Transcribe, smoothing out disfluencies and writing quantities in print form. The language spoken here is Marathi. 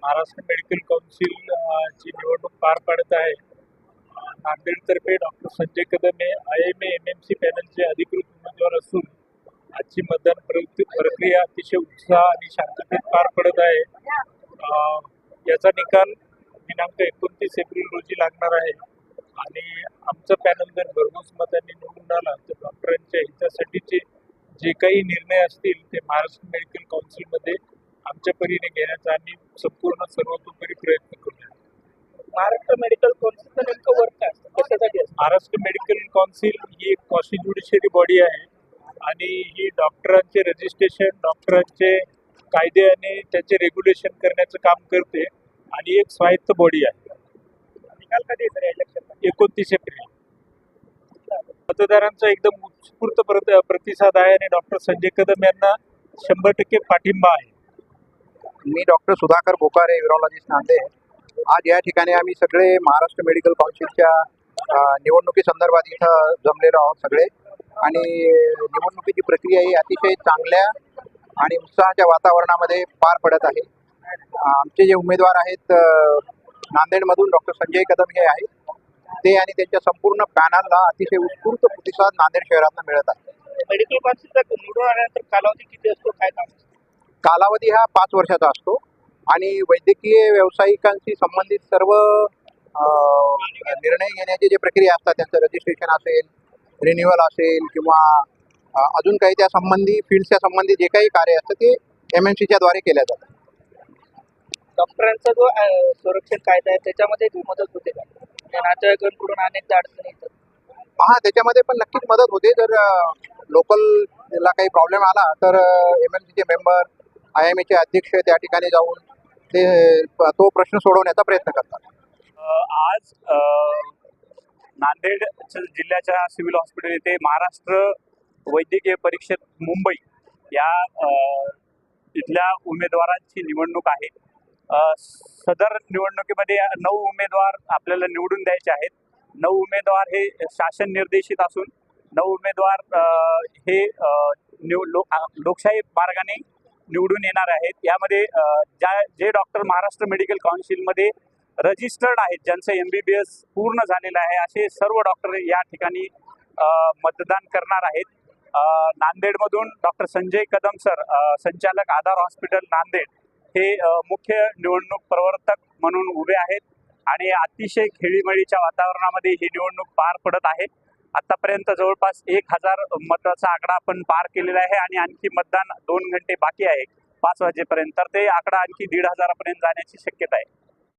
महाराष्ट्र मेडिकल काउन्सिल ची निवडणूक पार पडत आहे. नांदेडतर्फे डॉक्टर संजय कदम हे IMA MMC पॅनलचे अधिकृत उमेदवार असून आजची मतदान प्रक्रिया अतिशय उत्साह आणि शांततेत पार पडत आहे. याचा निकाल दिनांक 29 एप्रिल रोजी लागणार आहे आणि आमचं पॅनल जर भरघोस मतांनी निवडून आला तर डॉक्टरांच्या हितासाठीचे जे काही निर्णय असतील ते महाराष्ट्र मेडिकल काउन्सिलमध्ये आमच्या परीने घेण्याचा आम्ही संपूर्ण सर्वतोपरी प्रयत्न करूया. महाराष्ट्र मेडिकल काउन्सिलचं नेमकं वर्क काय असतं, कशासाठी असतं? महाराष्ट्र मेडिकल काउन्सिल ही एक क्वासी ज्युडिशियरी बॉडी आहे आणि ही डॉक्टरांचे रजिस्ट्रेशन, डॉक्टरांचे कायदे आणि त्याचे रेग्युलेशन करण्याचं काम करते आणि एक स्वायत्त बॉडी आहे. निकाल कधी येतो या इलेक्शनचा? 29 एप्रिल. मतदारांचा एकदम उत्स्फूर्त प्रतिसाद आहे आणि डॉक्टर संजय कदम यांना 100% पाठिंबा आहे. मी डॉक्टर सुधाकर बोकारे, यूरोलॉजिस्ट नांदेड. आज या ठिकाणी आम्ही सगळे महाराष्ट्र मेडिकल काउन्सिलच्या निवडणुकीसंदर्भात इथं जमलेलो आहोत सगळे. आणि निवडणुकीची प्रक्रिया ही अतिशय चांगल्या आणि उत्साहाच्या वातावरणामध्ये पार पडत आहे. आमचे जे उमेदवार आहेत नांदेडमधून डॉक्टर संजय कदम हे आहेत, ते आणि त्यांच्या संपूर्ण पॅनलला अतिशय उत्स्फूर्त प्रतिसाद नांदेड शहरातून मिळत आहे. मेडिकल काउन्सिलचा निवडून आल्यानंतर कालावधी किती असतो, काय काम? कालावधी हा 5 वर्षाचा असतो आणि वैद्यकीय व्यावसायिकांशी संबंधित सर्व निर्णय घेण्याची जे प्रक्रिया असतात, त्यांचं रजिस्ट्रेशन असेल, रिन्युअल असेल किंवा अजून काही त्या संबंधी फील्डच्या संबंधी जे काही कार्य असतं ते MMCच्या द्वारे केल्या जातं. डॉक्टरांचा जो संरक्षण कायदा आहे त्याच्यामध्ये ती मदत होते का? नातेवाईकांकडून अनेकदा अडचणी येतात. हा, त्याच्यामध्ये पण नक्कीच मदत होते. जर लोकलला काही प्रॉब्लेम आला तर MMCचे मेंबर, IMAचे अध्यक्ष त्या ठिकाणी जाऊन ते तो प्रश्न सोडवण्याचा प्रयत्न करतात. आज नांदेड जिल्ह्याच्या सिव्हिल हॉस्पिटल येथे महाराष्ट्र वैद्यकीय परिषद मुंबई या इथल्या उमेदवारांची निवडणूक आहे. सदर निवडणुकीमध्ये 9 उमेदवार आपल्याला निवडून द्यायचे आहेत. 9 उमेदवार हे शासन निर्देशित असून 9 उमेदवार हे लोकशाही मार्गाने निवडून येणार आहेत. यामध्ये जे डॉक्टर महाराष्ट्र मेडिकल काउन्सिलमध्ये रजिस्टर्ड आहेत, ज्यांचं MBBS पूर्ण झालेलं आहे, असे सर्व डॉक्टर या ठिकाणी मतदान करणार आहेत. नांदेडमधून डॉक्टर संजय कदम सर, संचालक आधार हॉस्पिटल नांदेड, हे मुख्य निवडणूक प्रवर्तक म्हणून उभे आहेत आणि अतिशय खेळीमेळीच्या वातावरणामध्ये ही निवडणूक पार पडत आहे. आतापर्यंत जवळपास 1000 मताचा आकडा आपण पार केलेला आहे आणि आणखी मतदान 2 घंटे बाकी आहे 5 वाजेपर्यंत. तर ते आकडा आणखी 1500 पर्यंत जाण्याची शक्यता आहे.